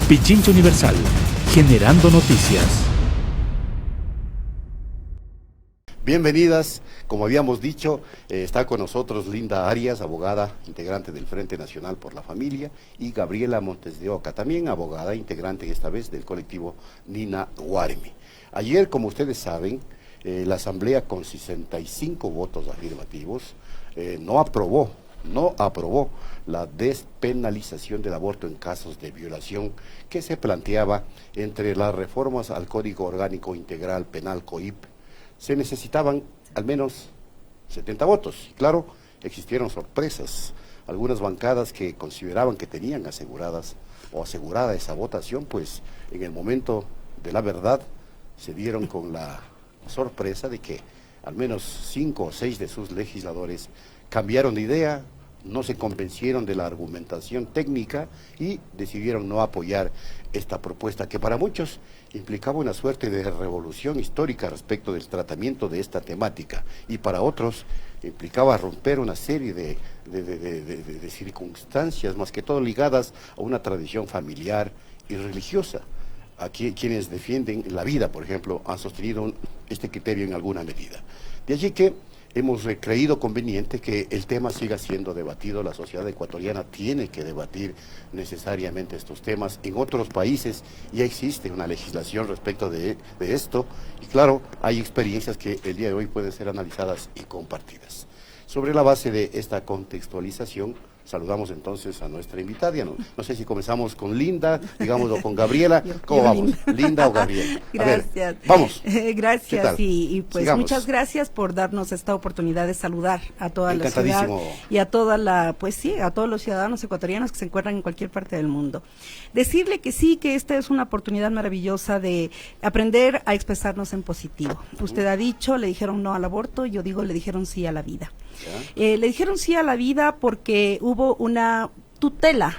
Pichincha Universal, generando noticias. Bienvenidas, como habíamos dicho, está con nosotros Linda Arias, abogada, integrante del Frente Nacional por la Familia, y Gabriela Montes de Oca, también abogada, integrante esta vez del colectivo Nina Guaremi. Ayer, como ustedes saben, la Asamblea con 65 votos afirmativos no aprobó la despenalización del aborto en casos de violación que se planteaba entre las reformas al Código Orgánico Integral Penal COIP. Se necesitaban al menos 70 votos. Y claro, existieron sorpresas. Algunas bancadas que consideraban que tenían asegurada esa votación, pues en el momento de la verdad se dieron con la sorpresa de que al menos 5 o 6 de sus legisladores cambiaron de idea, no se convencieron de la argumentación técnica y decidieron no apoyar esta propuesta que para muchos implicaba una suerte de revolución histórica respecto del tratamiento de esta temática y para otros implicaba romper una serie de circunstancias, más que todo ligadas a una tradición familiar y religiosa. Aquí quienes defienden la vida, por ejemplo, han sostenido este criterio en alguna medida. De allí que hemos creído conveniente que el tema siga siendo debatido. La sociedad ecuatoriana tiene que debatir necesariamente estos temas. En otros países ya existe una legislación respecto de esto y claro, hay experiencias que el día de hoy pueden ser analizadas y compartidas. Sobre la base de esta contextualización, saludamos entonces a nuestra invitada. No sé si comenzamos con Linda, digamos, o con Gabriela. ¿Cómo vamos? ¿Linda o Gabriela? Gracias. Ver, vamos. Gracias y pues sigamos. Muchas gracias por darnos esta oportunidad de saludar a toda la ciudad y a toda la, pues sí, a todos los ciudadanos ecuatorianos que se encuentran en cualquier parte del mundo. Decirle que sí, que esta es una oportunidad maravillosa de aprender a expresarnos en positivo. Usted ha dicho, le dijeron no al aborto, yo digo, le dijeron sí a la vida. Le dijeron sí a la vida porque hubo una tutela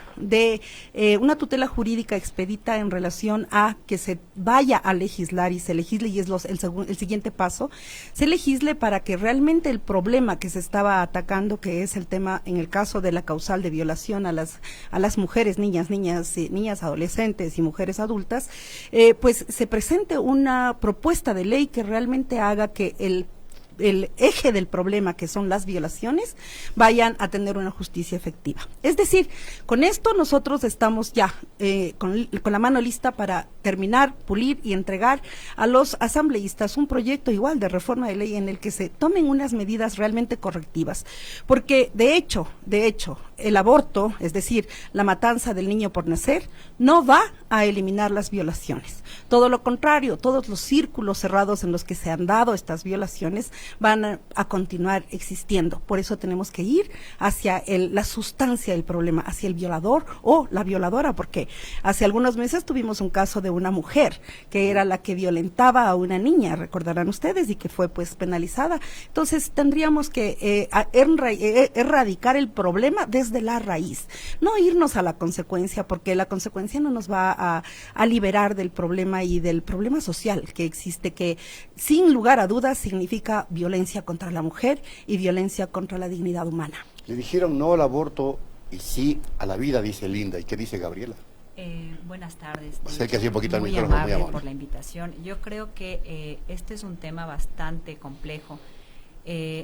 una tutela jurídica expedita en relación a que se vaya a legislar y se legisle, y es el siguiente paso, se legisle para que realmente el problema que se estaba atacando, que es el tema en el caso de la causal de violación a las mujeres, niñas, adolescentes y mujeres adultas, pues se presente una propuesta de ley que realmente haga que el eje del problema, que son las violaciones, vayan a tener una justicia efectiva. Es decir, con esto nosotros estamos ya con la mano lista para terminar, pulir y entregar a los asambleístas un proyecto igual de reforma de ley en el que se tomen unas medidas realmente correctivas, porque de hecho, el aborto, es decir, la matanza del niño por nacer, no va a eliminar las violaciones. Todo lo contrario, todos los círculos cerrados en los que se han dado estas violaciones van a continuar existiendo. Por eso tenemos que ir hacia la sustancia del problema, hacia el violador o la violadora, porque hace algunos meses tuvimos un caso de una mujer que era la que violentaba a una niña, recordarán ustedes, y que fue pues penalizada. Entonces tendríamos que erradicar el problema desde la raíz, no irnos a la consecuencia, porque la consecuencia no nos va a liberar del problema y del problema social que existe, que sin lugar a dudas significa violencia contra la mujer y violencia contra la dignidad humana. Le dijeron no al aborto y sí a la vida, dice Linda. ¿Y qué dice Gabriela? Buenas tardes. Acérquese un poquito al muy micrófono, amable muy amable por la invitación. Yo creo que este es un tema bastante complejo.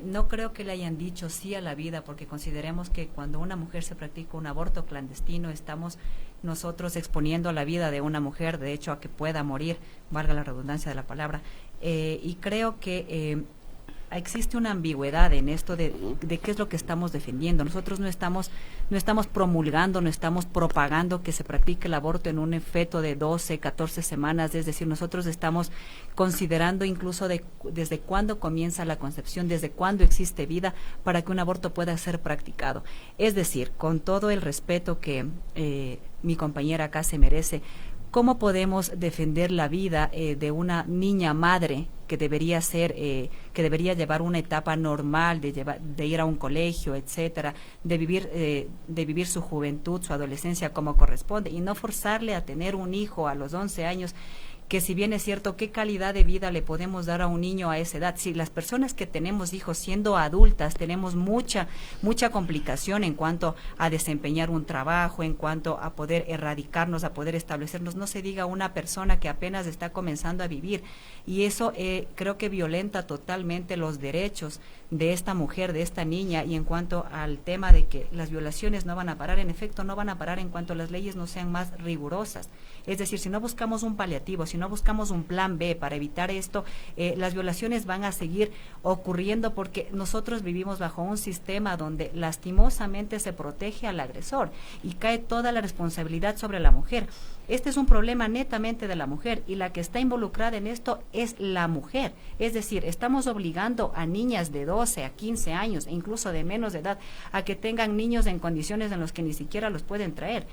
No creo que le hayan dicho sí a la vida, porque consideremos que cuando una mujer se practica un aborto clandestino, estamos nosotros exponiendo la vida de una mujer, de hecho, a que pueda morir, valga la redundancia de la palabra. Y creo que existe una ambigüedad en esto de qué es lo que estamos defendiendo. Nosotros no estamos promulgando, no estamos propagando que se practique el aborto en un feto de 12, 14 semanas, es decir, nosotros estamos considerando incluso desde cuándo comienza la concepción, desde cuándo existe vida para que un aborto pueda ser practicado. Es decir, con todo el respeto que mi compañera acá se merece, ¿cómo podemos defender la vida de una niña madre que debería llevar una etapa normal de ir a un colegio, etcétera, de vivir su juventud, su adolescencia como corresponde, y no forzarle a tener un hijo a los 11 años que si bien es cierto, ¿qué calidad de vida le podemos dar a un niño a esa edad? Si las personas que tenemos hijos siendo adultas tenemos mucha complicación en cuanto a desempeñar un trabajo, en cuanto a poder erradicarnos, a poder establecernos, no se diga una persona que apenas está comenzando a vivir, y eso creo que violenta totalmente los derechos de esta mujer, de esta niña. Y en cuanto al tema de que las violaciones no van a parar, en efecto no van a parar en cuanto las leyes no sean más rigurosas. Es decir, si no buscamos un paliativo, si no buscamos un plan B para evitar esto, las violaciones van a seguir ocurriendo, porque nosotros vivimos bajo un sistema donde lastimosamente se protege al agresor y cae toda la responsabilidad sobre la mujer. Este es un problema netamente de la mujer, y la que está involucrada en esto es la mujer. Es decir, estamos obligando a niñas de 12 a 15 años, e incluso de menos de edad, a que tengan niños en condiciones en las que ni siquiera los pueden traer.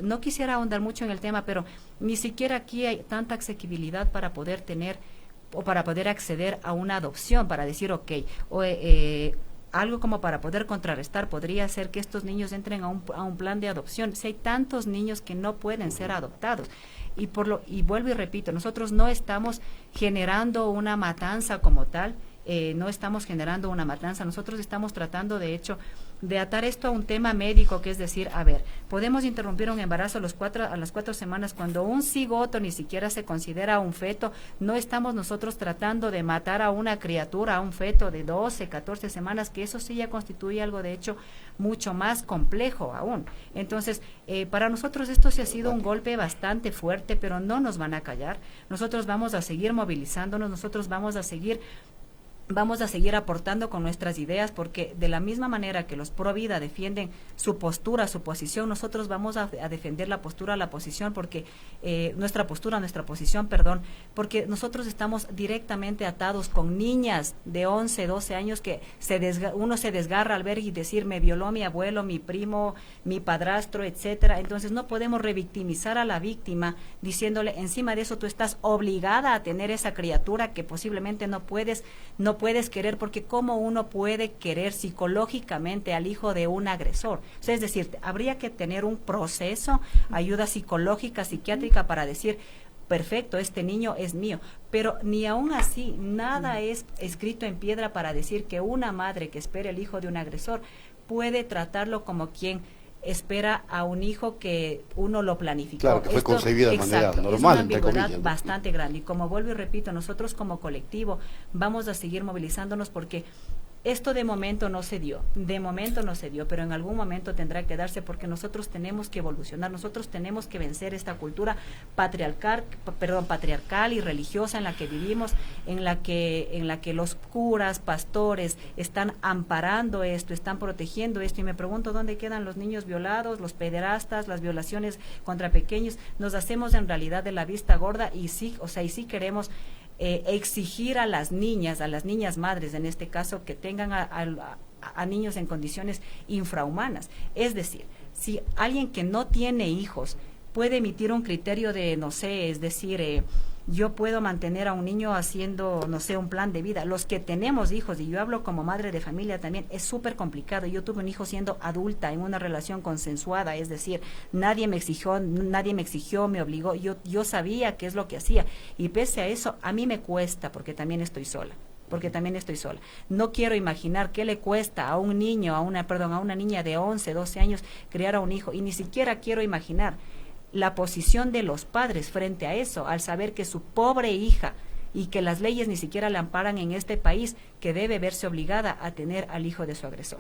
No quisiera ahondar mucho en el tema, pero ni siquiera aquí hay tanta asequibilidad para poder tener o para poder acceder a una adopción, para decir, algo como para poder contrarrestar podría ser que estos niños entren a un plan de adopción. Si hay tantos niños que no pueden ser adoptados, y vuelvo y repito, nosotros no estamos generando una matanza como tal, no estamos generando una matanza, nosotros estamos tratando de hecho de atar esto a un tema médico, que es decir, a ver, podemos interrumpir un embarazo a las 4 semanas cuando un cigoto ni siquiera se considera un feto. No estamos nosotros tratando de matar a una criatura, a un feto de 12, 14 semanas, que eso sí ya constituye algo de hecho mucho más complejo aún. Entonces, para nosotros esto sí ha sido un golpe bastante fuerte, pero no nos van a callar. Nosotros vamos a seguir movilizándonos, nosotros vamos a seguir aportando con nuestras ideas, porque de la misma manera que los pro vida defienden su postura, su posición, nosotros vamos a defender la postura, la posición, porque nuestra posición, porque nosotros estamos directamente atados con niñas de 11, 12 años que uno se desgarra al ver y decir, me violó mi abuelo, mi primo, mi padrastro, etcétera. Entonces no podemos revictimizar a la víctima diciéndole, encima de eso tú estás obligada a tener esa criatura que posiblemente no puedes querer, porque cómo uno puede querer psicológicamente al hijo de un agresor. O sea, es decir, habría que tener un proceso, ayuda psicológica, psiquiátrica, para decir, perfecto, este niño es mío, pero ni aún así nada es escrito en piedra para decir que una madre que espera el hijo de un agresor puede tratarlo como quien espera a un hijo que uno lo planificó. Claro, que fue concebida de manera normal, es una ambigüedad bastante grande. Y como vuelvo y repito, nosotros como colectivo vamos a seguir movilizándonos, porque esto de momento no se dio, pero en algún momento tendrá que darse, porque nosotros tenemos que evolucionar, nosotros tenemos que vencer esta cultura patriarcal y religiosa en la que vivimos, en la que los curas, pastores están amparando esto, están protegiendo esto, y me pregunto dónde quedan los niños violados, los pederastas, las violaciones contra pequeños. Nos hacemos en realidad de la vista gorda, y sí queremos exigir a las niñas madres en este caso, que tengan a niños en condiciones infrahumanas. Es decir, si alguien que no tiene hijos puede emitir un criterio de, no sé, es decir, yo puedo mantener a un niño haciendo, no sé, un plan de vida. Los que tenemos hijos, y yo hablo como madre de familia también, es súper complicado. Yo tuve un hijo siendo adulta, en una relación consensuada, es decir, nadie me exigió, me obligó, yo sabía qué es lo que hacía, y pese a eso, a mí me cuesta, porque también estoy sola. No quiero imaginar qué le cuesta a un niño, a una niña de 11, 12 años criar a un hijo, y ni siquiera quiero imaginar la posición de los padres frente a eso, al saber que su pobre hija, y que las leyes ni siquiera la amparan en este país, que debe verse obligada a tener al hijo de su agresor.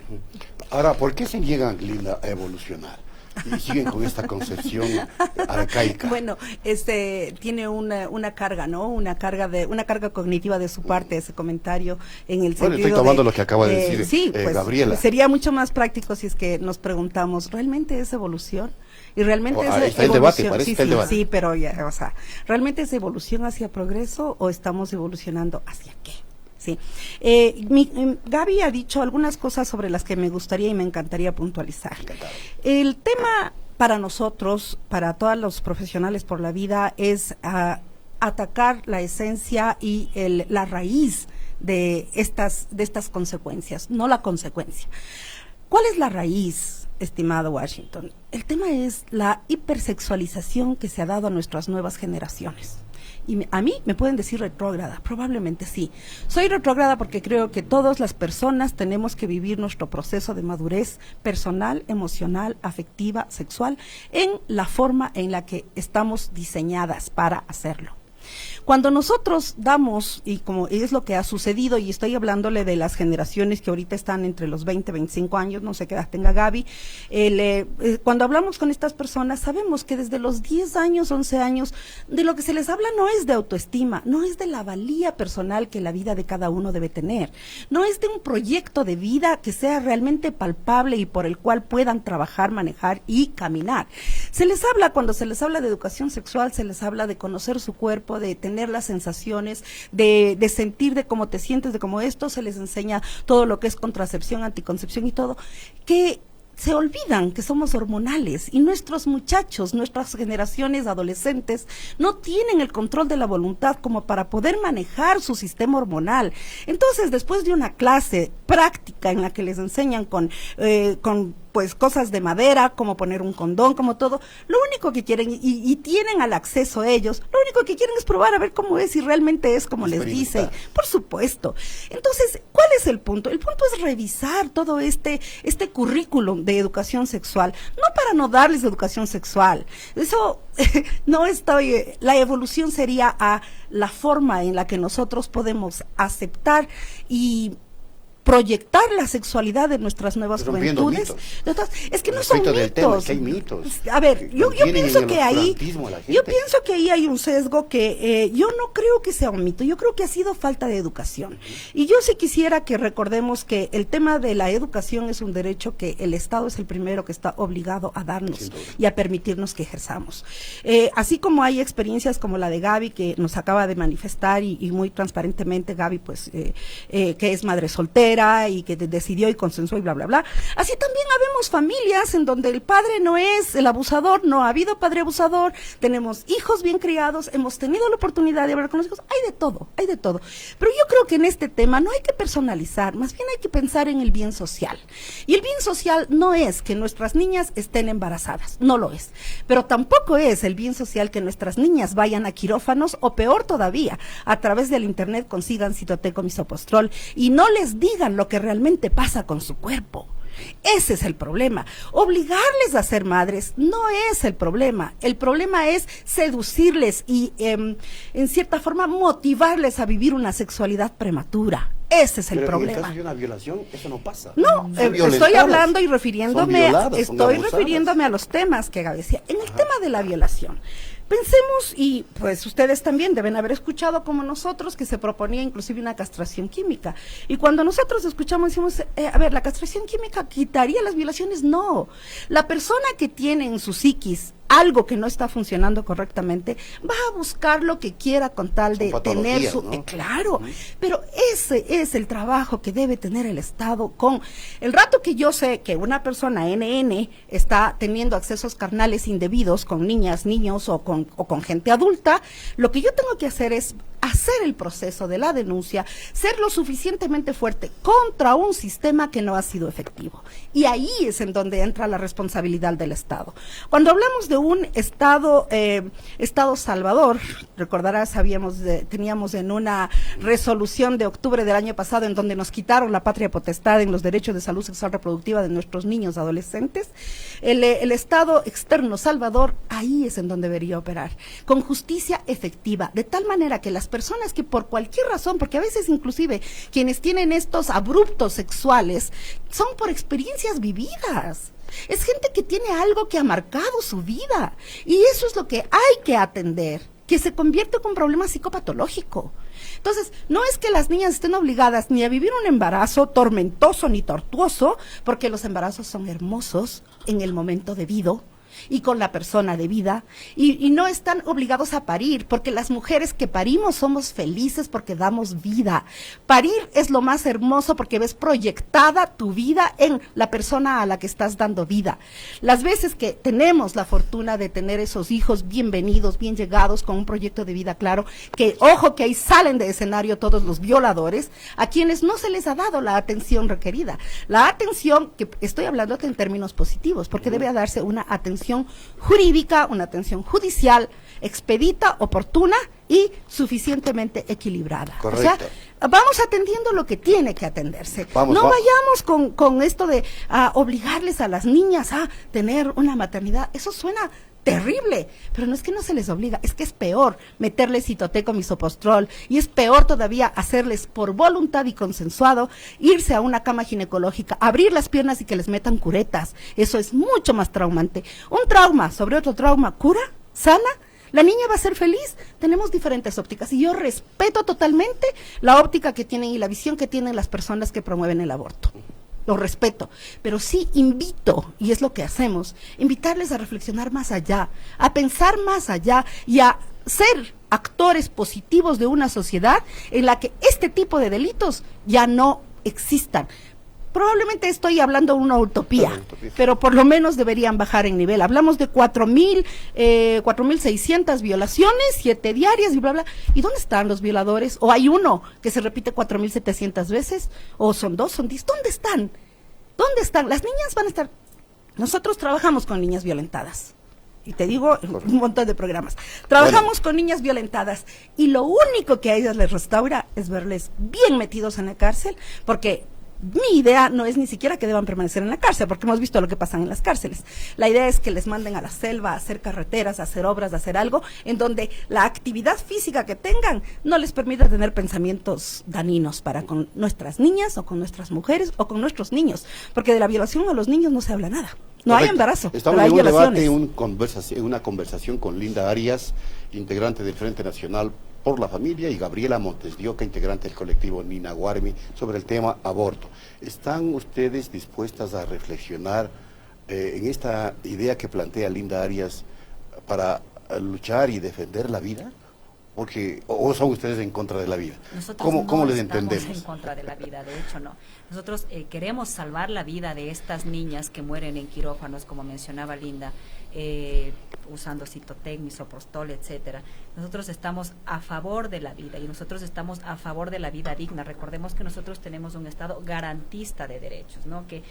Ahora, ¿por qué se niegan, Linda, a evolucionar? Y siguen con esta concepción arcaica. Bueno, tiene una carga, ¿no? Una carga cognitiva de su parte, ese comentario, en el sentido estoy tomando lo que acaba de decir sí, pues, Gabriela. Sería mucho más práctico si es que nos preguntamos, ¿realmente es evolución? Y realmente es está el debate, parece el debate. Sí, pero ya, ¿realmente es evolución hacia progreso o estamos evolucionando hacia qué? Sí. Gaby ha dicho algunas cosas sobre las que me gustaría y me encantaría puntualizar. Encantado. El tema para nosotros, para todos los profesionales por la vida, es atacar la esencia y la raíz de estas consecuencias, no la consecuencia. ¿Cuál es la raíz, estimado Washington? El tema es la hipersexualización que se ha dado a nuestras nuevas generaciones. Y a mí me pueden decir retrógrada, probablemente sí. Soy retrógrada porque creo que todas las personas tenemos que vivir nuestro proceso de madurez personal, emocional, afectiva, sexual, en la forma en la que estamos diseñadas para hacerlo. Cuando nosotros damos, y como es lo que ha sucedido, y estoy hablándole de las generaciones que ahorita están entre los 20, 25 años, no sé qué edad tenga Gaby, cuando hablamos con estas personas sabemos que desde los 10 años, 11 años, de lo que se les habla no es de autoestima, no es de la valía personal que la vida de cada uno debe tener, no es de un proyecto de vida que sea realmente palpable y por el cual puedan trabajar, manejar y caminar. Se les habla, cuando se les habla de educación sexual, se les habla de conocer su cuerpo, de tener las sensaciones, de sentir de cómo te sientes, de cómo esto, se les enseña todo lo que es contracepción, anticoncepción y todo, que se olvidan que somos hormonales y nuestros muchachos, nuestras generaciones adolescentes no tienen el control de la voluntad como para poder manejar su sistema hormonal. Entonces, después de una clase práctica en la que les enseñan con pues cosas de madera, como poner un condón, como todo, lo único que quieren, y tienen al acceso ellos, lo único que quieren es probar a ver cómo es, y realmente es como les dicen, por supuesto. Entonces, ¿cuál es el punto? El punto es revisar todo este currículum de educación sexual, no para no darles educación sexual, eso no estoy, la evolución sería a la forma en la que nosotros podemos aceptar y proyectar la sexualidad de nuestras nuevas juventudes. Es que no son mitos. Tema, es que hay mitos. A ver, yo pienso que ahí hay un sesgo que yo no creo que sea un mito, yo creo que ha sido falta de educación. Y yo sí quisiera que recordemos que el tema de la educación es un derecho que el Estado es el primero que está obligado a darnos y a permitirnos que ejerzamos. Así como hay experiencias como la de Gaby, que nos acaba de manifestar y muy transparentemente, Gaby, pues, que es madre soltera, y que decidió y consensuó y bla, bla, bla. Así también habemos familias en donde el padre no es el abusador, no ha habido padre abusador, tenemos hijos bien criados, hemos tenido la oportunidad de hablar con los hijos, hay de todo. Pero yo creo que en este tema no hay que personalizar, más bien hay que pensar en el bien social. Y el bien social no es que nuestras niñas estén embarazadas, no lo es. Pero tampoco es el bien social que nuestras niñas vayan a quirófanos, o peor todavía, a través del internet consigan citoteco, misopostrol, y no les digan lo que realmente pasa con su cuerpo. Ese es el problema. Obligarles a ser madres no es el problema es seducirles y en cierta forma motivarles a vivir una sexualidad prematura. Ese es el problema. En el caso de una violación, eso no pasa. No, estoy hablando y refiriéndome a los temas que Gaby decía. En el tema de la violación, pensemos, y pues ustedes también deben haber escuchado como nosotros, que se proponía inclusive una castración química. Y cuando nosotros escuchamos, decimos, a ver, ¿la castración química quitaría las violaciones? No. La persona que tiene en su psiquis algo que no está funcionando correctamente, va a buscar lo que quiera con tal de tener su... ¿no? Claro, pero ese es el trabajo que debe tener el Estado con... El rato que yo sé que una persona NN está teniendo accesos carnales indebidos con niñas, niños o con gente adulta, lo que yo tengo que hacer es hacer el proceso de la denuncia, ser lo suficientemente fuerte contra un sistema que no ha sido efectivo. Y ahí es en donde entra la responsabilidad del Estado. Cuando hablamos de un Estado salvador, recordarás, teníamos en una resolución de octubre del año pasado en donde nos quitaron la patria potestad en los derechos de salud sexual reproductiva de nuestros niños adolescentes, el Estado externo salvador, ahí es en donde debería operar, con justicia efectiva, de tal manera que las personas que por cualquier razón, porque a veces inclusive quienes tienen estos abruptos sexuales son por experiencias vividas. Es gente que tiene algo que ha marcado su vida y eso es lo que hay que atender, que se convierte en un problema psicopatológico. Entonces, no es que las niñas estén obligadas ni a vivir un embarazo tormentoso ni tortuoso, porque los embarazos son hermosos en el momento debido y con la persona de vida, y no están obligados a parir, porque las mujeres que parimos somos felices porque damos vida. Parir es lo más hermoso porque ves proyectada tu vida en la persona a la que estás dando vida. Las veces que tenemos la fortuna de tener esos hijos bienvenidos, bien llegados, con un proyecto de vida claro, que ojo que ahí salen de escenario todos los violadores, a quienes no se les ha dado la atención requerida. La atención, que estoy hablando en términos positivos, porque debe darse una atención jurídica, una atención judicial, expedita, oportuna y suficientemente equilibrada. Correcto. O sea, vamos atendiendo lo que tiene que atenderse. No vayamos con esto de obligarles a las niñas a tener una maternidad. Eso suena terrible, pero no es que no se les obliga, es que es peor meterles citoteco, misopostrol, y es peor todavía hacerles por voluntad y consensuado irse a una cama ginecológica, abrir las piernas y que les metan curetas. Eso es mucho más traumante. Un trauma sobre otro trauma, cura, sana, la niña va a ser feliz. Tenemos diferentes ópticas y yo respeto totalmente la óptica que tienen y la visión que tienen las personas que promueven el aborto. Lo respeto, pero sí invito, y es lo que hacemos, invitarles a reflexionar más allá, a pensar más allá y a ser actores positivos de una sociedad en la que este tipo de delitos ya no existan. Probablemente estoy hablando de una utopía, pero por lo menos deberían bajar en nivel. Hablamos de 4.600 violaciones, 7 diarias y bla, bla. ¿Y dónde están los violadores? ¿O hay uno que se repite 4.700 veces? ¿O son 2, son 10? ¿Dónde están? ¿Dónde están? Las niñas van a estar... Nosotros trabajamos con niñas violentadas. Y te digo, un montón de programas. Trabajamos con niñas violentadas y lo único que a ellas les restaura es verles bien metidos en la cárcel, porque... mi idea no es ni siquiera que deban permanecer en la cárcel, porque hemos visto lo que pasa en las cárceles. La idea es que les manden a la selva a hacer carreteras, a hacer obras, a hacer algo en donde la actividad física que tengan no les permita tener pensamientos dañinos para con nuestras niñas o con nuestras mujeres o con nuestros niños, porque de la violación a los niños no se habla nada. No hay embarazo. Estamos en un debate, una conversación con Linda Arias, integrante del Frente Nacional por la Familia, y Gabriela Montes de Oca, integrante del colectivo Nina Guarmi, sobre el tema aborto. ¿Están ustedes dispuestas a reflexionar en esta idea que plantea Linda Arias para luchar y defender la vida? Porque, ¿o son ustedes en contra de la vida? ¿Cómo les entendemos? En contra de la vida, de hecho no. Nosotros queremos salvar la vida de estas niñas que mueren en quirófanos, como mencionaba Linda, usando citotec, misoprostol, etcétera. Nosotros estamos a favor de la vida y nosotros estamos a favor de la vida digna. Recordemos que nosotros tenemos un Estado garantista de derechos, ¿no? Que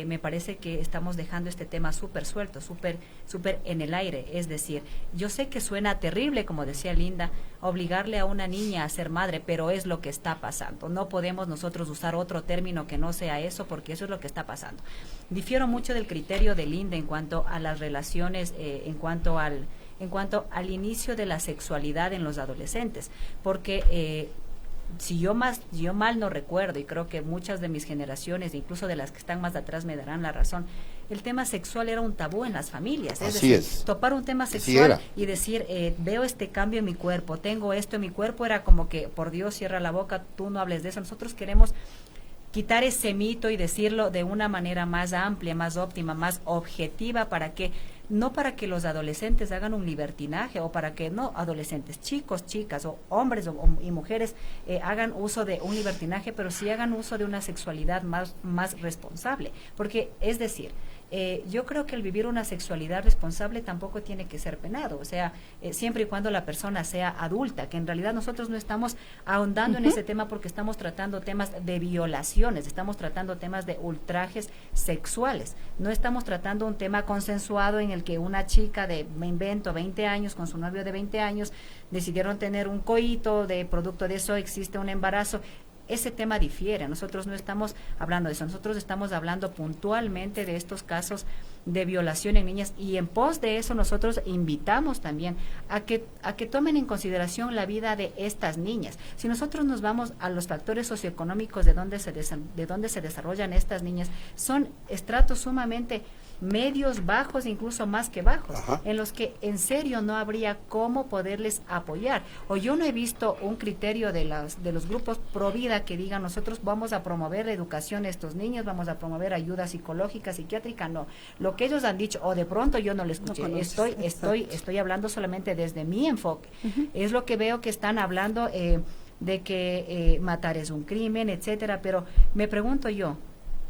me parece que estamos dejando este tema súper suelto, súper en el aire. Es decir, yo sé que suena terrible, como decía Linda, obligarle a una niña a ser madre, pero es lo que está pasando. No podemos nosotros usar otro término que no sea eso, porque eso es lo que está pasando. Difiero mucho del criterio de Linda en cuanto a las relaciones, en cuanto al inicio de la sexualidad en los adolescentes, porque si yo mal no recuerdo, y creo que muchas de mis generaciones, incluso de las que están más atrás, me darán la razón, el tema sexual era un tabú en las familias. Es decir, topar un tema sexual y decir, veo este cambio en mi cuerpo, tengo esto en mi cuerpo, era como que, por Dios, cierra la boca, tú no hables de eso. Nosotros queremos quitar ese mito y decirlo de una manera más amplia, más óptima, más objetiva, no para que los adolescentes hagan un libertinaje, o para que adolescentes, chicos, chicas, o hombres y mujeres hagan uso de un libertinaje, pero sí hagan uso de una sexualidad más responsable. Porque, es decir, yo creo que el vivir una sexualidad responsable tampoco tiene que ser penado, o sea, siempre y cuando la persona sea adulta, que en realidad nosotros no estamos ahondando en ese tema porque estamos tratando temas de violaciones, estamos tratando temas de ultrajes sexuales, no estamos tratando un tema consensuado en el que una chica de, me invento, 20 años con su novio de 20 años decidieron tener un coito, de producto de eso existe un embarazo. Ese tema difiere, nosotros no estamos hablando de eso, nosotros estamos hablando puntualmente de estos casos de violación en niñas, y en pos de eso nosotros invitamos también a que tomen en consideración la vida de estas niñas. Si nosotros nos vamos a los factores socioeconómicos de donde se desarrollan estas niñas, son estratos sumamente medios, bajos, incluso más que bajos, en los que en serio no habría cómo poderles apoyar. O yo no he visto un criterio de los grupos pro vida que digan, nosotros vamos a promover la educación de estos niños, vamos a promover ayuda psicológica, psiquiátrica. No, lo que ellos han dicho, o de pronto yo no lo escuché, estoy hablando solamente desde mi enfoque. Es lo que veo que están hablando de que matar es un crimen, etcétera, pero me pregunto yo,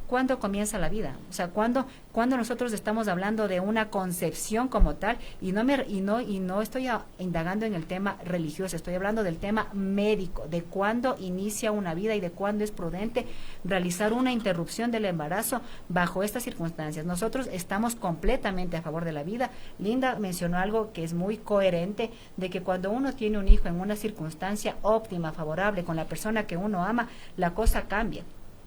¿cuándo comienza la vida? O sea, ¿cuándo nosotros estamos hablando de una concepción como tal? Y no estoy indagando en el tema religioso, estoy hablando del tema médico, de cuándo inicia una vida y de cuándo es prudente realizar una interrupción del embarazo bajo estas circunstancias. Nosotros estamos completamente a favor de la vida. Linda mencionó algo que es muy coherente, de que cuando uno tiene un hijo en una circunstancia óptima, favorable, con la persona que uno ama, la cosa cambia.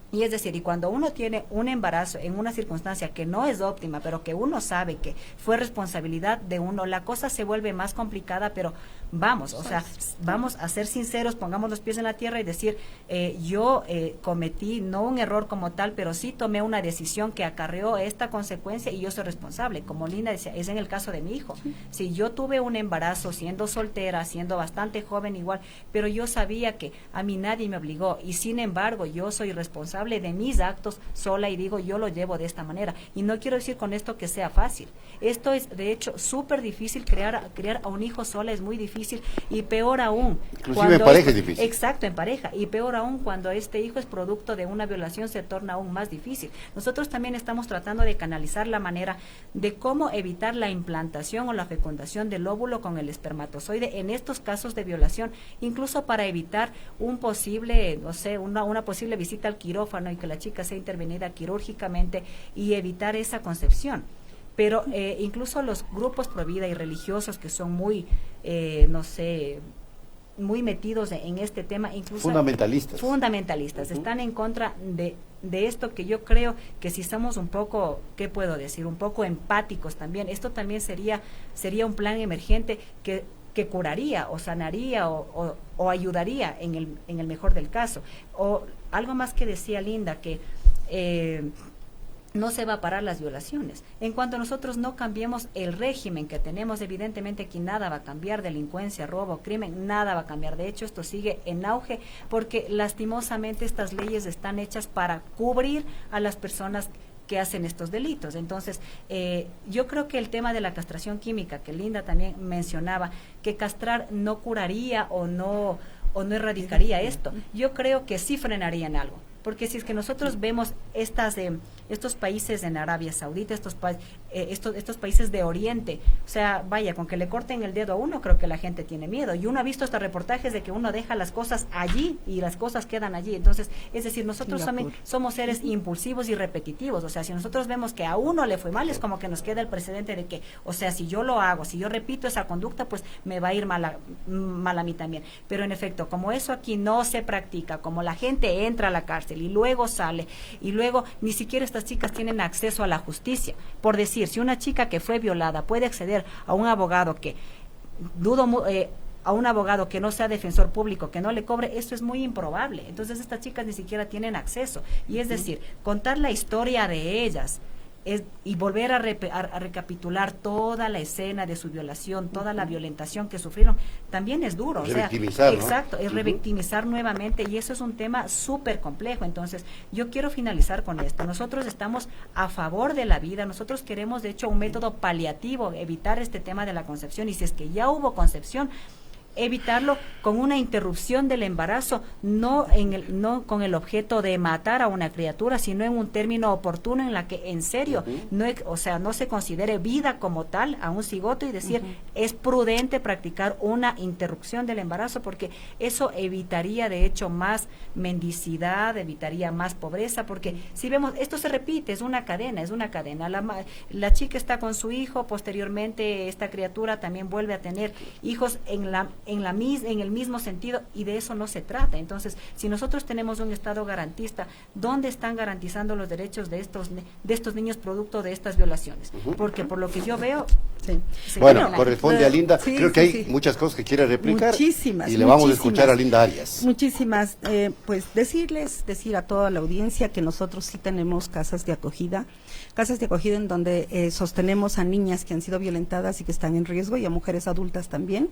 Y es decir, y cuando uno tiene un embarazo en una circunstancia que no es óptima, pero que uno sabe que fue responsabilidad de uno, la cosa se vuelve más complicada, pero vamos a ser sinceros, pongamos los pies en la tierra y decir, yo cometí no un error como tal, pero sí tomé una decisión que acarreó esta consecuencia y yo soy responsable. Como Linda decía, es en el caso de mi hijo. Si yo tuve un embarazo siendo soltera, siendo bastante joven igual, pero yo sabía que a mí nadie me obligó y sin embargo yo soy responsable de mis actos sola y digo, yo lo llevo de esta manera. Y no quiero decir con esto que sea fácil. Esto es, de hecho, súper difícil. Criar a un hijo sola es muy difícil y peor aún. Inclusive en pareja es difícil. Exacto, en pareja. Y peor aún cuando este hijo es producto de una violación, se torna aún más difícil. Nosotros también estamos tratando de canalizar la manera de cómo evitar la implantación o la fecundación del óvulo con el espermatozoide en estos casos de violación, incluso para evitar un posible, no sé, una posible visita al quirófano y que la chica sea intervenida quirúrgicamente y evitar esa concepción. Pero incluso los grupos pro vida y religiosos que son muy, muy metidos en este tema, incluso fundamentalistas, están en contra de esto, que yo creo que si estamos un poco, ¿qué puedo decir? Un poco empáticos también, esto también sería un plan emergente que curaría o sanaría o ayudaría en el mejor del caso. O algo más que decía Linda, que no se va a parar las violaciones. En cuanto nosotros no cambiemos el régimen que tenemos, evidentemente aquí nada va a cambiar, delincuencia, robo, crimen, nada va a cambiar. De hecho, esto sigue en auge porque lastimosamente estas leyes están hechas para cubrir a las personas que hacen estos delitos. Entonces, yo creo que el tema de la castración química, que Linda también mencionaba, que castrar no curaría o no erradicaría esto, yo creo que sí frenaría en algo. Porque si es que nosotros vemos estos países en Arabia Saudita, estos países de Oriente, o sea, vaya, con que le corten el dedo a uno, creo que la gente tiene miedo. Y uno ha visto estos reportajes de que uno deja las cosas allí y las cosas quedan allí. Entonces, es decir, nosotros también somos seres impulsivos y repetitivos. O sea, si nosotros vemos que a uno le fue mal, es como que nos queda el precedente de que, o sea, si yo lo hago, si yo repito esa conducta, pues me va a ir mal a mí también. Pero en efecto, como eso aquí no se practica, como la gente entra a la cárcel y luego sale, y luego ni siquiera estas chicas tienen acceso a la justicia. Por decir, si una chica que fue violada puede acceder a un abogado a un abogado que no sea defensor público, que no le cobre, esto es muy improbable. Entonces estas chicas ni siquiera tienen acceso. Y es decir, contar la historia de ellas y volver a recapitular toda la escena de su violación, toda la violentación que sufrieron, también es duro. Revictimizar, ¿no? Exacto, es revictimizar nuevamente, y eso es un tema súper complejo. Entonces, yo quiero finalizar con esto. Nosotros estamos a favor de la vida, nosotros queremos, de hecho, un método paliativo, evitar este tema de la concepción, y si es que ya hubo concepción, evitarlo con una interrupción del embarazo, no con el objeto de matar a una criatura, sino en un término oportuno en la que en serio no se considere vida como tal a un cigoto, y decir, es prudente practicar una interrupción del embarazo, porque eso evitaría de hecho más mendicidad, evitaría más pobreza, porque si vemos, esto se repite, es una cadena. La chica está con su hijo, posteriormente esta criatura también vuelve a tener hijos en el mismo sentido, y de eso no se trata. Entonces, si nosotros tenemos un Estado garantista, ¿dónde están garantizando los derechos de estos niños producto de estas violaciones? Porque por lo que yo veo... Bueno, corresponde a Linda. Creo que hay muchas cosas que quiere replicar. Muchísimas. Y le vamos a escuchar a Linda Arias. Muchísimas. Pues decir a toda la audiencia que nosotros sí tenemos casas de acogida en donde sostenemos a niñas que han sido violentadas y que están en riesgo, y a mujeres adultas también.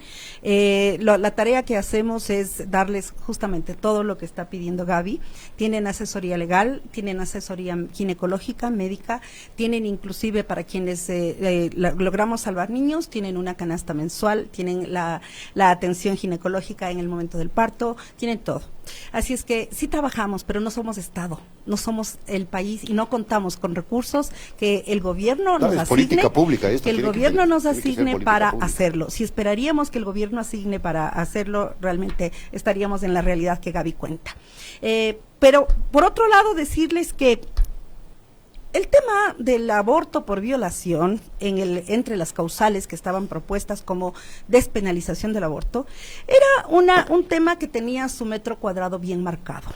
La tarea que hacemos es darles justamente todo lo que está pidiendo Gaby. Tienen asesoría legal, tienen asesoría ginecológica, médica, tienen inclusive, para quienes logramos salvar niños, tienen una canasta mensual, tienen la atención ginecológica en el momento del parto, tienen todo. Así es que sí trabajamos, pero no somos Estado, no somos el país y no contamos con recursos que el gobierno nos asigne, política pública, que el gobierno nos asigne para hacerlo. Si esperaríamos que el gobierno asigne para hacerlo, realmente estaríamos en la realidad que Gaby cuenta. Pero por otro lado, decirles que el tema del aborto por violación, entre las causales que estaban propuestas como despenalización del aborto, era un tema que tenía su metro cuadrado bien marcado.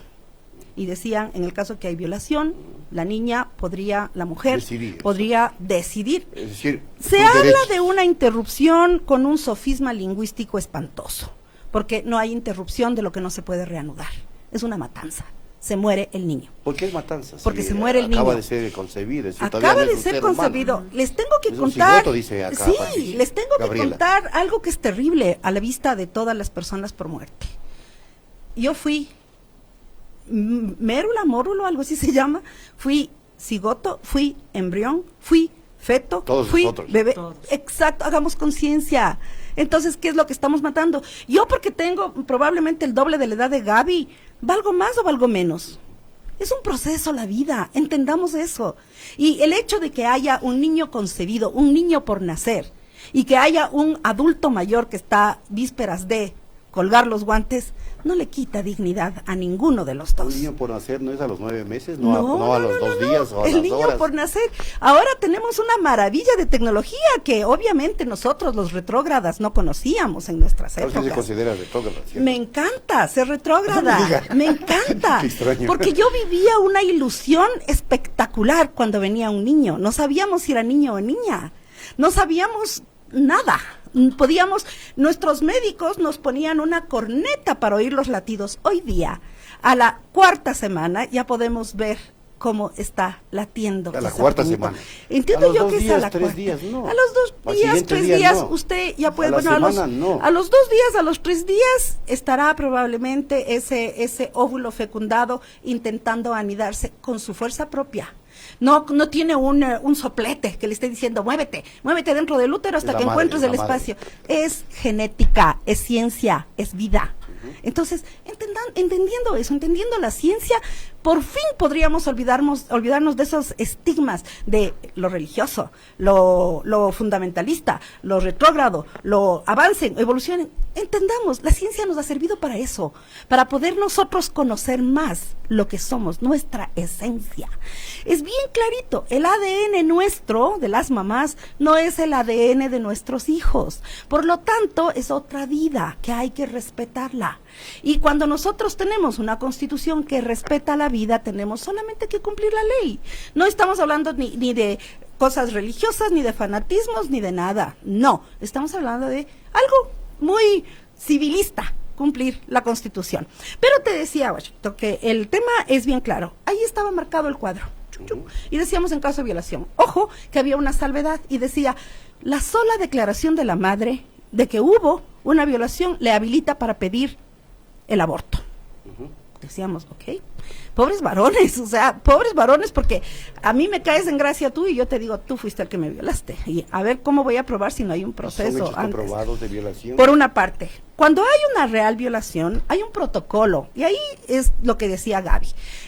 Y decían, en el caso que hay violación, la mujer podría decidir. Es decir, se habla de una interrupción con un sofisma lingüístico espantoso, porque no hay interrupción de lo que no se puede reanudar. Es una matanza. Se muere el niño. ¿Por qué es matanza? Porque se muere el niño. Acaba de ser concebido. Acaba de ser concebido. Humano. Les tengo que contar. Cigoto, dice acá, sí, les tengo que contar algo que es terrible a la vista de todas las personas por muerte. Yo fui mérula, mórulo, algo así se llama. Fui cigoto, fui embrión, fui feto, fui bebé. Todos. Exacto, hagamos conciencia. Entonces, ¿qué es lo que estamos matando? Yo, porque tengo probablemente el doble de la edad de Gaby, ¿valgo más o valgo menos? Es un proceso la vida, entendamos eso. Y el hecho de que haya un niño concebido, un niño por nacer, y que haya un adulto mayor que está vísperas de colgar los guantes, no le quita dignidad a ninguno de los dos. ¿Un niño por nacer no es a los 9 meses? No, a los 2 días o a las el niño horas. Por nacer. Ahora tenemos una maravilla de tecnología que obviamente nosotros los retrógradas no conocíamos en nuestras épocas. ¿Usted se considera retrógrada? Me encanta ser retrógrada, me encanta. Porque yo vivía una ilusión espectacular cuando venía un niño. No sabíamos si era niño o niña. No sabíamos nada. Nuestros médicos nos ponían una corneta para oír los latidos. Hoy día, a la 4ª semana, ya podemos ver cómo está latiendo. A la 4ª semana. Entiendo yo que es a la 3 días, no. A los 2 días, 3 días, no. Usted ya puede, a los 2 días, a los 3 días, estará probablemente ese óvulo fecundado intentando anidarse con su fuerza propia. No tiene un soplete que le esté diciendo, muévete dentro del útero hasta que encuentres el espacio. Es genética, es ciencia, es vida. Entonces, entendiendo eso, entendiendo la ciencia, por fin podríamos olvidarnos de esos estigmas de lo religioso, lo fundamentalista, lo retrógrado, lo avancen, evolucionen. Entendamos, la ciencia nos ha servido para eso, para poder nosotros conocer más lo que somos, nuestra esencia. Es bien clarito, el ADN nuestro, de las mamás, no es el ADN de nuestros hijos. Por lo tanto, es otra vida que hay que respetarla. Y cuando nosotros tenemos una constitución que respeta la vida, tenemos solamente que cumplir la ley. No estamos hablando ni de cosas religiosas, ni de fanatismos, ni de nada. No, estamos hablando de algo muy civilista, cumplir la Constitución. Pero te decía, Washington, que el tema es bien claro. Ahí estaba marcado el cuadro. Y decíamos en caso de violación. Ojo, que había una salvedad y decía, la sola declaración de la madre de que hubo una violación le habilita para pedir el aborto. Decíamos, ok, pobres varones, porque a mí me caes en gracia tú y yo te digo, tú fuiste el que me violaste. Y a ver cómo voy a probar si no hay un proceso. ¿Son hechos comprobados de violación? Por una parte, cuando hay una real violación, hay un protocolo, y ahí es lo que decía Gaby.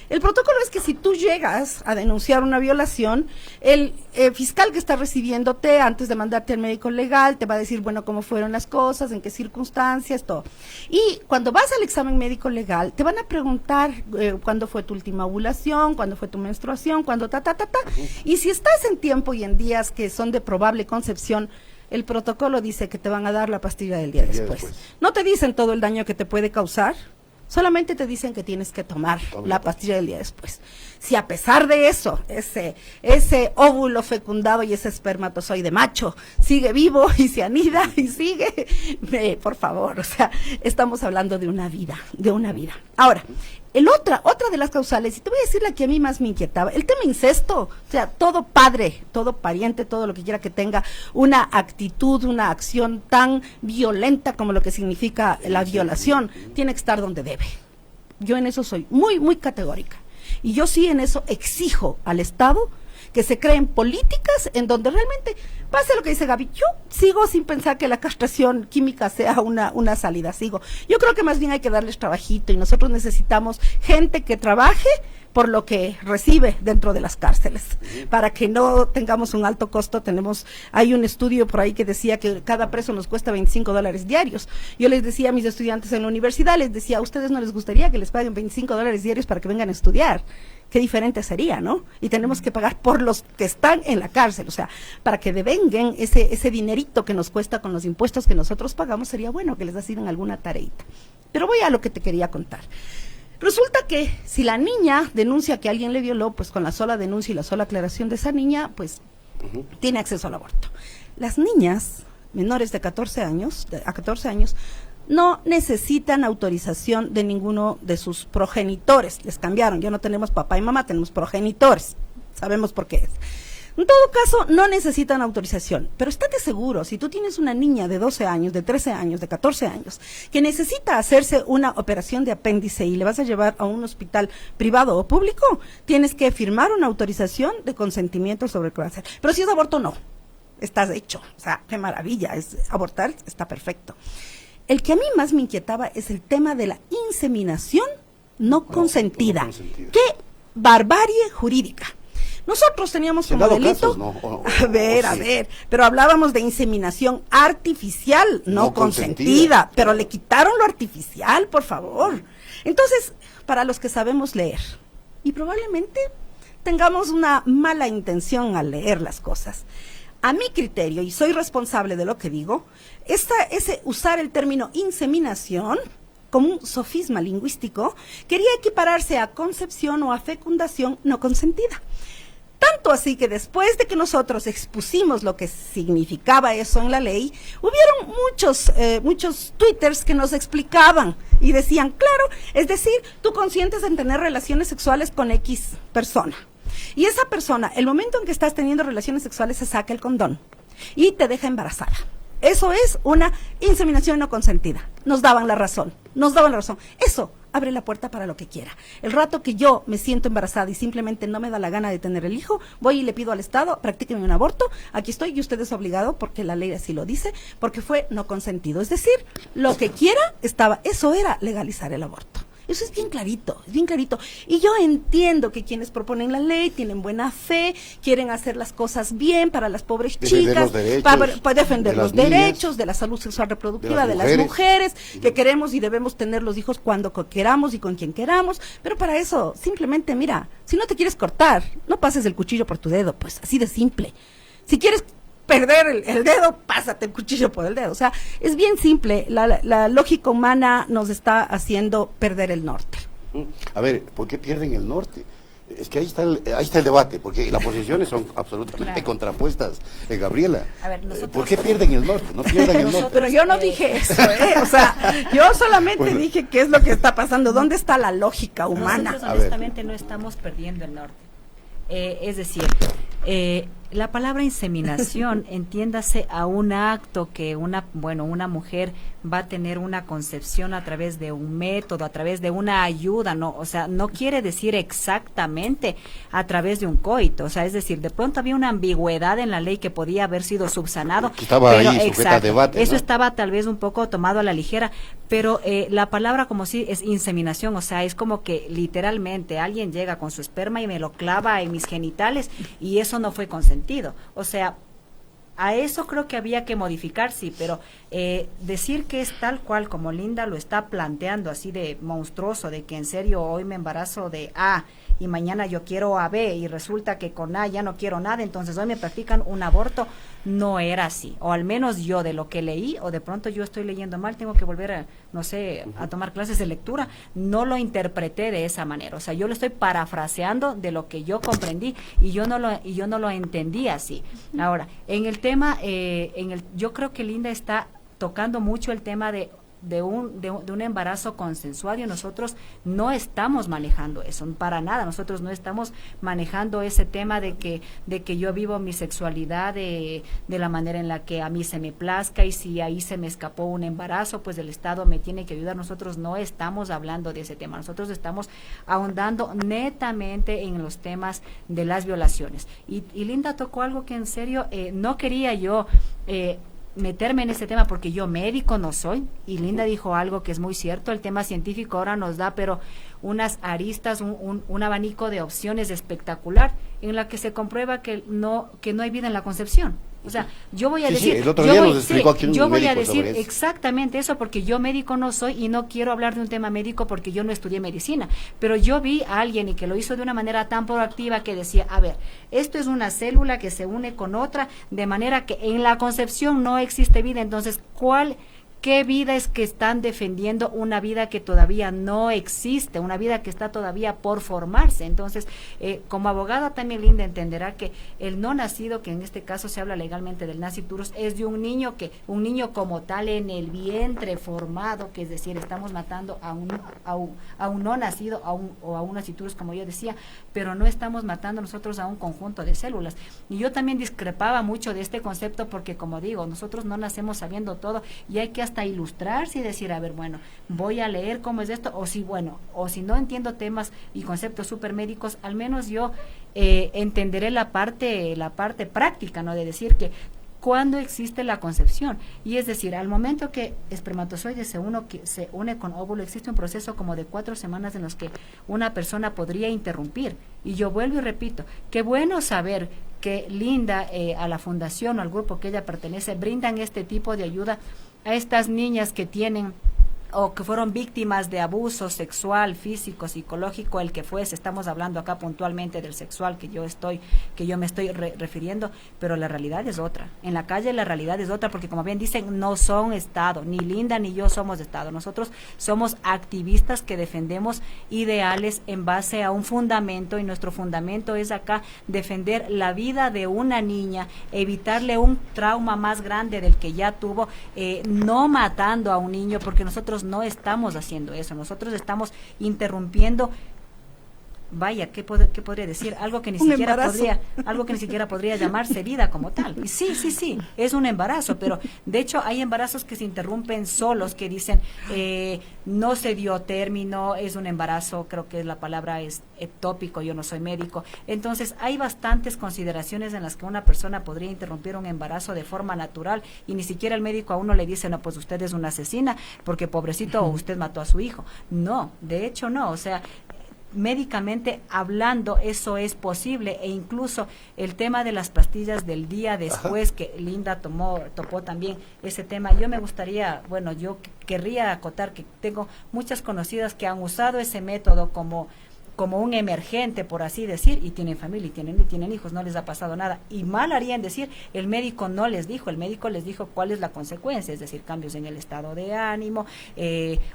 El protocolo es que si tú llegas a denunciar una violación, el fiscal que está recibiéndote, antes de mandarte al médico legal, te va a decir, bueno, cómo fueron las cosas, en qué circunstancias, todo. Y cuando vas al examen médico legal, te van a preguntar cuándo fue tu última ovulación, cuándo fue tu menstruación, cuándo Y si estás en tiempo y en días que son de probable concepción, el protocolo dice que te van a dar la pastilla del día después. No te dicen todo el daño que te puede causar, solamente te dicen que tienes que tomar la pastilla del día después. Si a pesar de eso, ese óvulo fecundado y ese espermatozoide macho sigue vivo y se anida y sigue, por favor, o sea, estamos hablando de una vida. Ahora, otra de las causales, y te voy a decir la que a mí más me inquietaba, el tema incesto. O sea, todo padre, todo pariente, todo lo que quiera que tenga una actitud, una acción tan violenta como lo que significa la violación, tiene que estar donde debe. Yo en eso soy muy, muy categórica. Y yo sí en eso exijo al Estado que se creen políticas en donde realmente pase lo que dice Gaby. Yo sigo sin pensar que la castración química sea una salida, yo creo que más bien hay que darles trabajito, y nosotros necesitamos gente que trabaje por lo que recibe dentro de las cárceles, para que no tengamos un alto costo. Hay un estudio por ahí que decía que cada preso nos cuesta $25 diarios. Yo les decía a mis estudiantes en la universidad, les decía, ¿a ustedes no les gustaría que les paguen $25 diarios para que vengan a estudiar? Qué diferente sería, ¿no? Y tenemos que pagar por los que están en la cárcel, o sea, para que devenguen ese dinerito que nos cuesta con los impuestos que nosotros pagamos, sería bueno que les asignen alguna tareita. Pero voy a lo que te quería contar. Resulta que si la niña denuncia que alguien le violó, pues con la sola denuncia y la sola aclaración de esa niña, pues tiene acceso al aborto. Las niñas menores de 14 años, no necesitan autorización de ninguno de sus progenitores. Les cambiaron, ya no tenemos papá y mamá, tenemos progenitores. Sabemos por qué es. En todo caso, no necesitan autorización, pero estate seguro, si tú tienes una niña de 12 años, de 13 años, de 14 años, que necesita hacerse una operación de apéndice y le vas a llevar a un hospital privado o público, tienes que firmar una autorización de consentimiento sobre el que va a hacer. Pero si es aborto, no, estás hecho, o sea, qué maravilla, abortar está perfecto. El que a mí más me inquietaba es el tema de la inseminación no consentida. ¡Qué barbarie jurídica! Nosotros teníamos como delito, a ver, pero hablábamos de inseminación artificial, no consentida, pero le quitaron lo artificial, por favor. Entonces, para los que sabemos leer, y probablemente tengamos una mala intención al leer las cosas, a mi criterio, y soy responsable de lo que digo, ese usar el término inseminación como un sofisma lingüístico, quería equipararse a concepción o a fecundación no consentida. Tanto así que después de que nosotros expusimos lo que significaba eso en la ley, hubieron muchos twitters que nos explicaban y decían, claro, es decir, tú consientes en tener relaciones sexuales con X persona. Y esa persona, el momento en que estás teniendo relaciones sexuales, se saca el condón y te deja embarazada. Eso es una inseminación no consentida. Nos daban la razón. Eso abre la puerta para lo que quiera. El rato que yo me siento embarazada y simplemente no me da la gana de tener el hijo, voy y le pido al Estado, practíquenme un aborto, aquí estoy y usted es obligado, porque la ley así lo dice, porque fue no consentido. Es decir, lo que quiera eso era legalizar el aborto. Eso es bien clarito, Y yo entiendo que quienes proponen la ley tienen buena fe, quieren hacer las cosas bien para las pobres chicas, para defender los derechos de la salud sexual reproductiva de las mujeres, que queremos y debemos tener los hijos cuando queramos y con quien queramos, pero para eso, simplemente, mira, si no te quieres cortar, no pases el cuchillo por tu dedo, pues así de simple. Si quieres perder el dedo, pásate el cuchillo por el dedo. O sea, es bien simple. La lógica humana nos está haciendo perder el norte. A ver, ¿por qué pierden el norte? Es que ahí está el debate, porque las posiciones son absolutamente contrapuestas, Gabriela. A ver, ¿por qué pierden el norte? No pierdan el norte. Pero yo no dije eso, o sea, yo solamente dije qué es lo que está pasando, dónde está la lógica humana. Nosotros honestamente no estamos perdiendo el norte. Es decir, la palabra inseminación, entiéndase a un acto que una mujer va a tener una concepción a través de un método, a través de una ayuda, no, o sea, no quiere decir exactamente a través de un coito, o sea, es decir, de pronto había una ambigüedad en la ley que podía haber sido subsanado. Estaba pero, ahí sujeta a debate, eso ¿no? Estaba tal vez un poco tomado a la ligera, pero la palabra como si es inseminación, o sea, es como que literalmente alguien llega con su esperma y me lo clava en mis genitales y eso no fue consentido, o sea, a eso creo que había que modificar, sí, pero decir que es tal cual como Linda lo está planteando, así de monstruoso, de que en serio hoy me embarazo de A y mañana yo quiero a B y resulta que con A ya no quiero nada, entonces hoy me practican un aborto, no era así, o al menos yo de lo que leí, o de pronto yo estoy leyendo mal, tengo que volver a, no sé, a tomar clases de lectura, no lo interpreté de esa manera, o sea, yo lo estoy parafraseando de lo que yo comprendí y yo no lo entendí así. Ahora, en el tema, yo creo que Linda está tocando mucho el tema de de un embarazo consensuado, y nosotros no estamos manejando eso, para nada. Nosotros no estamos manejando ese tema de que yo vivo mi sexualidad de la manera en la que a mí se me plazca, y si ahí se me escapó un embarazo, pues el Estado me tiene que ayudar. Nosotros no estamos hablando de ese tema. Nosotros estamos ahondando netamente en los temas de las violaciones. Y Linda tocó algo que en serio no quería yo meterme en ese tema, porque yo médico no soy, y Linda dijo algo que es muy cierto. El tema científico ahora nos da pero unas aristas, un abanico de opciones espectacular, en la que se comprueba que no hay vida en la concepción. O sea, yo voy a decir, el otro día nos explicó aquí un yo voy a médico decir sobre eso. exactamente eso, porque yo médico no soy y no quiero hablar de un tema médico porque yo no estudié medicina, pero yo vi a alguien y que lo hizo de una manera tan proactiva que decía, a ver, esto es una célula que se une con otra, de manera que en la concepción no existe vida. Entonces, ¿qué vida es que están defendiendo? Una vida que todavía no existe, una vida que está todavía por formarse. Entonces, como abogada también Linda entenderá que el no nacido, que en este caso se habla legalmente del nasciturus, es de un niño como tal en el vientre formado, que es decir, estamos matando a un no nacido o a un nasciturus, como yo decía, pero no estamos matando nosotros a un conjunto de células. Y yo también discrepaba mucho de este concepto, porque como digo, nosotros no nacemos sabiendo todo, y hay que hasta ilustrarse y decir, a ver, bueno, voy a leer cómo es esto, o si no entiendo temas y conceptos supermédicos, al menos yo entenderé la parte práctica, ¿no? De decir que cuando existe la concepción, y es decir, al momento que espermatozoide se une con óvulo, existe un proceso como de 4 semanas en los que una persona podría interrumpir. Y yo vuelvo y repito, qué bueno saber que Linda, a la fundación o al grupo que ella pertenece, brindan este tipo de ayuda a estas niñas que tienen o que fueron víctimas de abuso sexual, físico, psicológico, el que fuese. Estamos hablando acá puntualmente del sexual que yo me estoy refiriendo, pero la realidad es otra. En la calle la realidad es otra, porque como bien dicen, no son Estado, ni Linda ni yo somos Estado. Nosotros somos activistas que defendemos ideales en base a un fundamento, y nuestro fundamento es acá defender la vida de una niña, evitarle un trauma más grande del que ya tuvo, no matando a un niño, porque nosotros no estamos haciendo eso. Nosotros estamos interrumpiendo, vaya, ¿qué podría decir? Algo que ni siquiera podría llamarse vida como tal. Y sí, es un embarazo, pero de hecho hay embarazos que se interrumpen solos, que dicen no se dio término, es un embarazo, creo que la palabra es ectópico, yo no soy médico. Entonces hay bastantes consideraciones en las que una persona podría interrumpir un embarazo de forma natural, y ni siquiera el médico a uno le dice, no, pues usted es una asesina porque pobrecito usted mató a su hijo. No, de hecho no, o sea, médicamente hablando eso es posible. E incluso el tema de las pastillas del día después, que Linda topó también ese tema, yo querría acotar que tengo muchas conocidas que han usado ese método como un emergente, por así decir, y tienen familia, y tienen hijos, no les ha pasado nada. Y mal harían decir, el médico no les dijo, el médico les dijo cuál es la consecuencia, es decir, cambios en el estado de ánimo,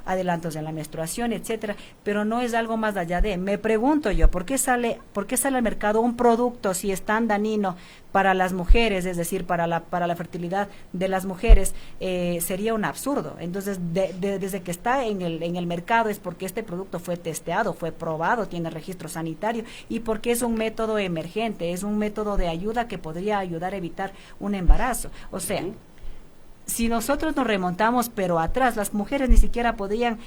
adelantos en la menstruación, etcétera, pero no es algo más allá de. Me pregunto yo, ¿por qué sale al mercado un producto si es tan dañino para las mujeres, es decir, para la fertilidad de las mujeres? Sería un absurdo. Entonces, desde que está en el mercado es porque este producto fue testeado, fue probado, tiene registro sanitario, y porque es un método emergente, es un método de ayuda que podría ayudar a evitar un embarazo. O sea, si nosotros nos remontamos pero atrás, las mujeres ni siquiera podían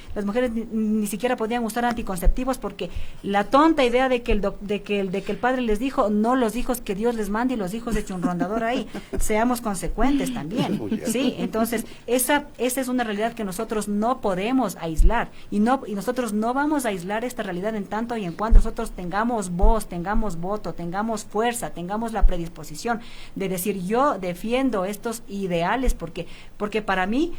usar anticonceptivos, porque la tonta idea de que el padre les dijo, no los hijos que Dios les mande y los hijos de un rondador ahí. Seamos consecuentes también. Sí, entonces esa es una realidad que nosotros no podemos aislar, y nosotros no vamos a aislar esta realidad en tanto y en cuanto nosotros tengamos voz, tengamos voto, tengamos fuerza, tengamos la predisposición de decir, yo defiendo estos ideales, porque para mí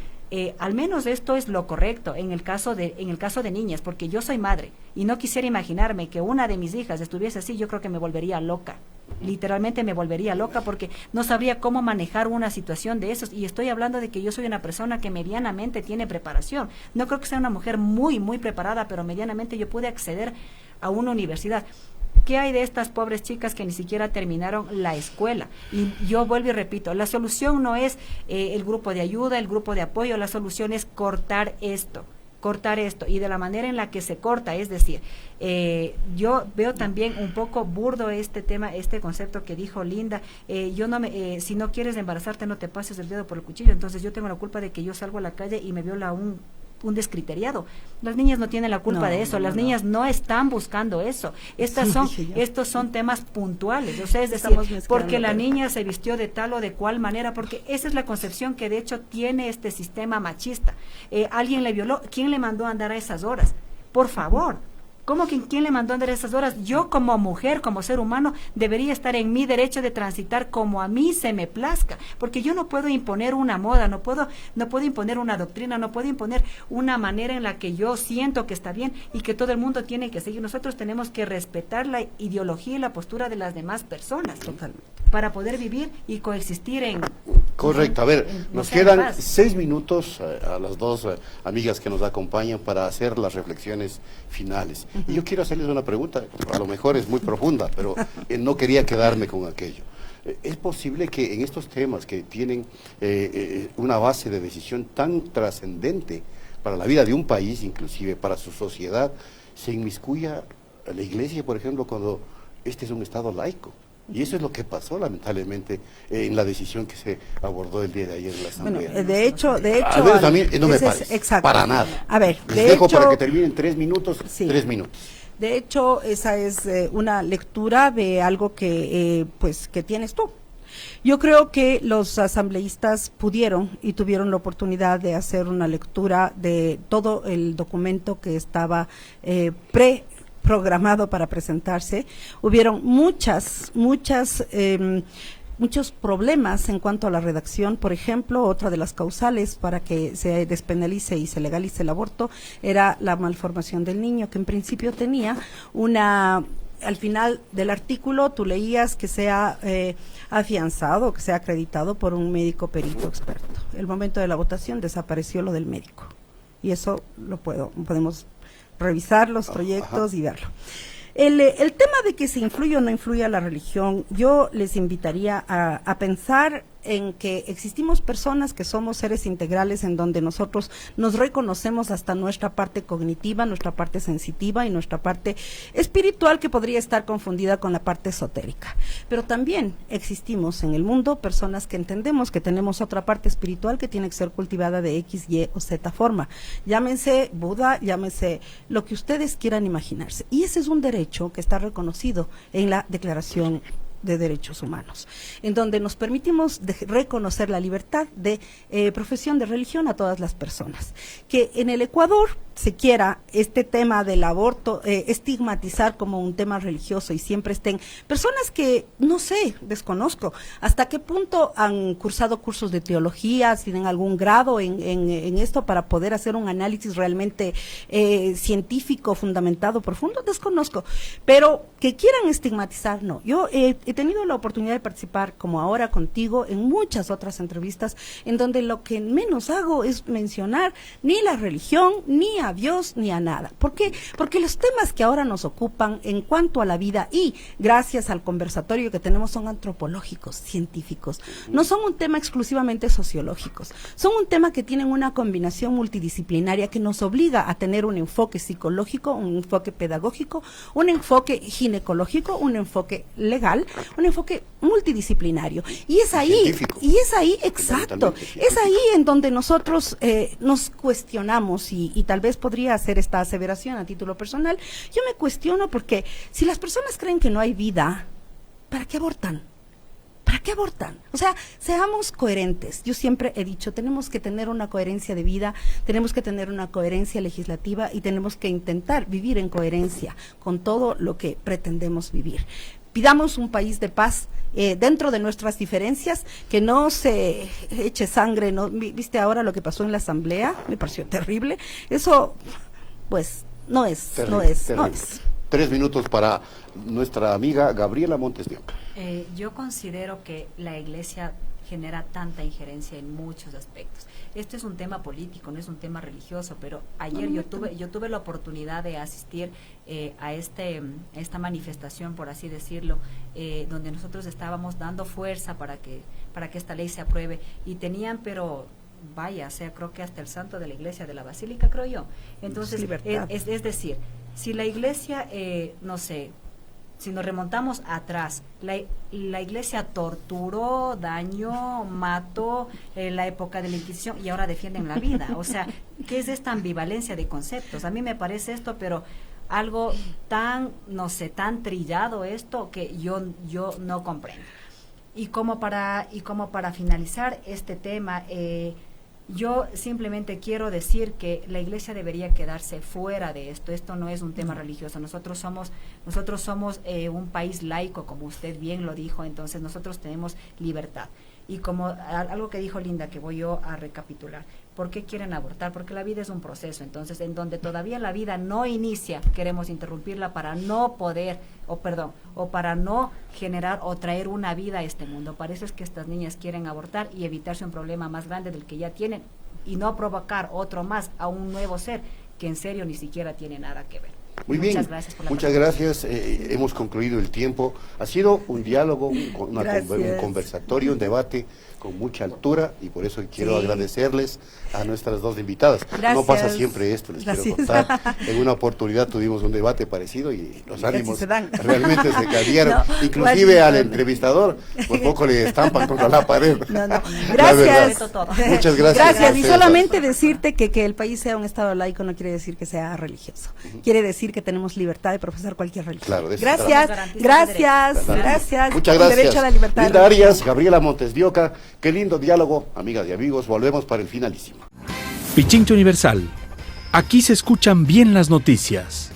al menos esto es lo correcto en el caso de niñas, porque yo soy madre y no quisiera imaginarme que una de mis hijas estuviese así. Yo creo que me volvería loca, literalmente me volvería loca, porque no sabría cómo manejar una situación de esos. Y estoy hablando de que yo soy una persona que medianamente tiene preparación. No creo que sea una mujer muy, muy preparada, pero medianamente yo pude acceder a una universidad. ¿Qué hay de estas pobres chicas que ni siquiera terminaron la escuela? Y yo vuelvo y repito, la solución no es el grupo de ayuda, el grupo de apoyo, la solución es cortar esto, y de la manera en la que se corta, es decir, yo veo también un poco burdo este tema, este concepto que dijo Linda, si no quieres embarazarte no te pases el dedo por el cuchillo, entonces yo tengo la culpa de que yo salgo a la calle y me viola un descriteriado. Las niñas no tienen la culpa de eso, las niñas no están buscando eso. Estos son temas puntuales, o sea, es decir, porque la niña se vistió de tal o de cual manera, porque esa es la concepción que de hecho tiene este sistema machista. Alguien le violó, ¿quién le mandó a andar a esas horas? Por favor. ¿Cómo que quién le mandó a andar esas horas? Yo como mujer, como ser humano, debería estar en mi derecho de transitar como a mí se me plazca, porque yo no puedo imponer una moda, no puedo imponer una doctrina, no puedo imponer una manera en la que yo siento que está bien y que todo el mundo tiene que seguir. Nosotros tenemos que respetar la ideología y la postura de las demás personas. Totalmente. Para poder vivir y coexistir en... Correcto, a ver, nos quedan 6 minutos a las dos amigas que nos acompañan para hacer las reflexiones finales. Y yo quiero hacerles una pregunta, a lo mejor es muy profunda, pero no quería quedarme con aquello. ¿Es posible que en estos temas que tienen una base de decisión tan trascendente para la vida de un país, inclusive para su sociedad, se inmiscuya la Iglesia, por ejemplo, cuando este es un Estado laico? Y eso es lo que pasó, lamentablemente, en la decisión que se abordó el día de ayer en la Asamblea. Bueno, de hecho... A ver, también no me parece, exacto, para nada. A ver, les dejo para que terminen 3 minutos, sí. 3 minutos. De hecho, esa es una lectura de algo que, que tienes tú. Yo creo que los asambleístas pudieron y tuvieron la oportunidad de hacer una lectura de todo el documento que estaba programado para presentarse. Hubieron muchos problemas en cuanto a la redacción. Por ejemplo, otra de las causales para que se despenalice y se legalice el aborto era la malformación del niño, que en principio tenía al final del artículo tú leías que sea afianzado, que sea acreditado por un médico perito experto. El momento de la votación desapareció lo del médico, y eso podemos revisar los proyectos y verlo. El tema de que se influye o no influye a la religión, yo les invitaría a pensar en que existimos personas que somos seres integrales, en donde nosotros nos reconocemos hasta nuestra parte cognitiva, nuestra parte sensitiva y nuestra parte espiritual, que podría estar confundida con la parte esotérica. Pero también existimos en el mundo personas que entendemos que tenemos otra parte espiritual que tiene que ser cultivada de X, Y o Z forma. Llámense Buda, llámense lo que ustedes quieran imaginarse. Y ese es un derecho que está reconocido en la Declaración de Derechos Humanos, en donde nos permitimos reconocer la libertad de profesión de religión a todas las personas. Que en el Ecuador se quiera este tema del aborto estigmatizar como un tema religioso y siempre estén personas que, no sé, desconozco hasta qué punto han cursado cursos de teología, si tienen algún grado en esto para poder hacer un análisis realmente científico, fundamentado, profundo, desconozco, pero que quieran estigmatizar, no. Yo he tenido la oportunidad de participar, como ahora contigo, en muchas otras entrevistas en donde lo que menos hago es mencionar ni la religión, ni a Dios, ni a nada. ¿Por qué? Porque los temas que ahora nos ocupan en cuanto a la vida, y gracias al conversatorio que tenemos, son antropológicos, científicos. No son un tema exclusivamente sociológicos. Son un tema que tienen una combinación multidisciplinaria que nos obliga a tener un enfoque psicológico, un enfoque pedagógico, un enfoque ginecológico, un enfoque legal, un enfoque multidisciplinario. Y es ahí, exacto, es ahí en donde nosotros nos cuestionamos, y tal vez podría hacer esta aseveración a título personal. Yo me cuestiono porque si las personas creen que no hay vida, ¿para qué abortan? ¿Para qué abortan? O sea, seamos coherentes. Yo siempre he dicho, tenemos que tener una coherencia de vida, tenemos que tener una coherencia legislativa y tenemos que intentar vivir en coherencia con todo lo que pretendemos vivir. Pidamos un país de paz dentro de nuestras diferencias, que no se eche sangre. ¿No? ¿Viste ahora lo que pasó en la Asamblea? Me pareció terrible. Eso, pues, no es. 3 minutos para nuestra amiga Gabriela Montes de Oca. Yo considero que la Iglesia genera tanta injerencia en muchos aspectos. este es un tema político, no es un tema religioso, pero ayer yo tuve la oportunidad de asistir a esta manifestación, por así decirlo, donde nosotros estábamos dando fuerza para que esta ley se apruebe, y tenían, pero vaya, o sea, creo que hasta el santo de la iglesia de la basílica, creo yo. Entonces, es decir, si la iglesia, no sé, si nos remontamos atrás, la iglesia torturó, dañó, mató en la época de la Inquisición, y ahora defienden la vida. O sea, ¿qué es esta ambivalencia de conceptos? A mí me parece esto, pero algo tan, no sé, tan trillado esto, que yo no comprendo. Y como para finalizar este tema, yo simplemente quiero decir que la iglesia debería quedarse fuera de esto. Esto no es un tema religioso. Nosotros somos un país laico, como usted bien lo dijo, entonces nosotros tenemos libertad. Y como algo que dijo Linda, que voy yo a recapitular, ¿por qué quieren abortar? Porque la vida es un proceso. Entonces, en donde todavía la vida no inicia, queremos interrumpirla para no poder, o para no generar o traer una vida a este mundo. Por eso es que estas niñas quieren abortar y evitarse un problema más grande del que ya tienen, y no provocar otro más a un nuevo ser que en serio ni siquiera tiene nada que ver. Muy bien, muchas gracias. Hemos concluido el tiempo. Ha sido un diálogo, un conversatorio, un debate con mucha altura, y por eso quiero agradecerles a nuestras dos invitadas. Gracias. No pasa siempre esto, les quiero contar. En una oportunidad tuvimos un debate parecido y los ánimos realmente se cayeron. Inclusive al entrevistador por poco le estampan contra la pared. Gracias. Muchas gracias. Gracias. Y solamente decirte que el país sea un estado laico no quiere decir que sea religioso. Quiere decir que tenemos libertad de profesar cualquier religión. Claro, gracias. Muchas gracias. Derecho a la libertad. Linda Arias, Gabriela Montes de Oca, qué lindo diálogo, amigas y amigos. Volvemos para el finalísimo. Pichincha Universal. Aquí se escuchan bien las noticias.